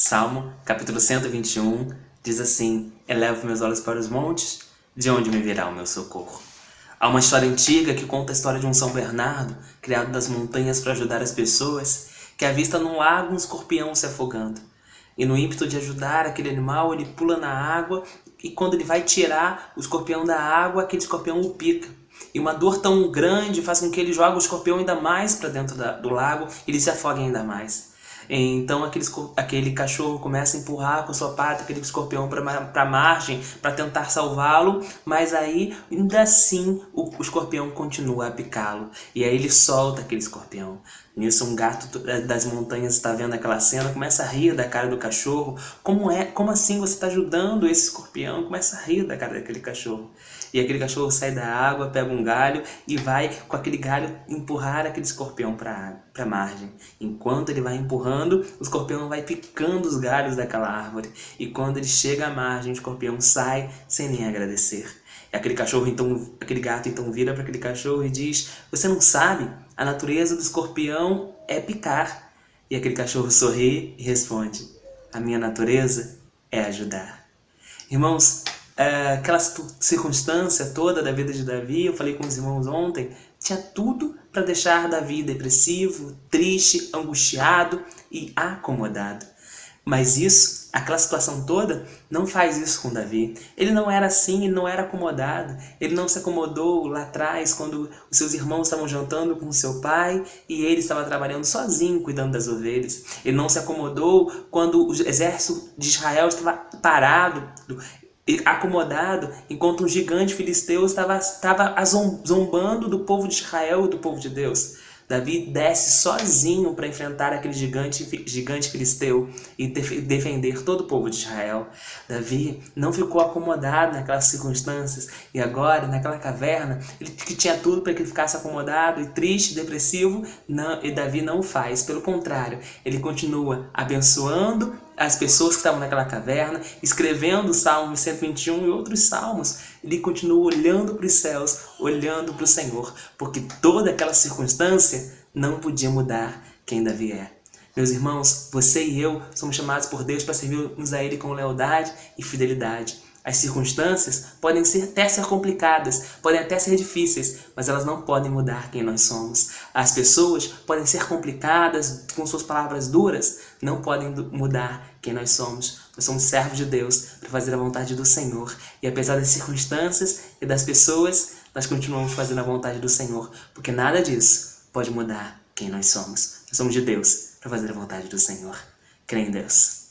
Salmo, capítulo 121, diz assim: Elevo meus olhos para os montes, de onde me virá o meu socorro? Há uma história antiga que conta a história de um São Bernardo, criado das montanhas para ajudar as pessoas, que avista num lago um escorpião se afogando. E no ímpeto de ajudar aquele animal, ele pula na água e quando ele vai tirar o escorpião da água, aquele escorpião o pica. E uma dor tão grande faz com que ele jogue o escorpião ainda mais para dentro do lago e ele se afogue ainda mais. Então aquele cachorro começa a empurrar com sua pata aquele escorpião para a margem para tentar salvá-lo, mas aí ainda assim o escorpião continua a picá-lo. E aí ele solta aquele escorpião. Nisso um gato das montanhas está vendo aquela cena, começa a rir da cara do cachorro. Como assim você está ajudando esse escorpião? Começa a rir da cara daquele cachorro. E aquele cachorro sai da água, pega um galho e vai com aquele galho empurrar aquele escorpião para a margem. Enquanto ele vai empurrando, o escorpião vai picando os galhos daquela árvore. E quando ele chega à margem, o escorpião sai sem nem agradecer. E aquele gato então vira para aquele cachorro e diz: "Você não sabe? A natureza do escorpião é picar." E aquele cachorro sorri e responde: "A minha natureza é ajudar." Irmãos, aquela circunstância toda da vida de Davi, eu falei com os irmãos ontem, tinha tudo para deixar Davi depressivo, triste, angustiado e acomodado. Mas aquela situação toda, não faz isso com Davi. Ele não era assim, ele não era acomodado. Ele não se acomodou lá atrás, quando os seus irmãos estavam jantando com seu pai e ele estava trabalhando sozinho, cuidando das ovelhas. Ele não se acomodou quando o exército de Israel estava parado, acomodado, enquanto um gigante filisteu estava zombando do povo de Israel e do povo de Deus. Davi desce sozinho para enfrentar aquele gigante filisteu e defender todo o povo de Israel. Davi não ficou acomodado naquelas circunstâncias e agora, naquela caverna, ele que tinha tudo para que ele ficasse acomodado e triste, depressivo, e Davi não faz. Pelo contrário, ele continua abençoando as pessoas que estavam naquela caverna, escrevendo o Salmo 121 e outros salmos. Ele continua olhando para os céus, olhando para o Senhor, porque toda aquela circunstância não podia mudar quem Davi é. Meus irmãos, você e eu somos chamados por Deus para servirmos a Ele com lealdade e fidelidade. As circunstâncias podem até ser complicadas, podem até ser difíceis, mas elas não podem mudar quem nós somos. As pessoas podem ser complicadas, com suas palavras duras, não podem mudar quem nós somos. Nós somos servos de Deus para fazer a vontade do Senhor. E apesar das circunstâncias e das pessoas, nós continuamos fazendo a vontade do Senhor, porque nada disso pode mudar quem nós somos. Nós somos de Deus para fazer a vontade do Senhor. Crê em Deus.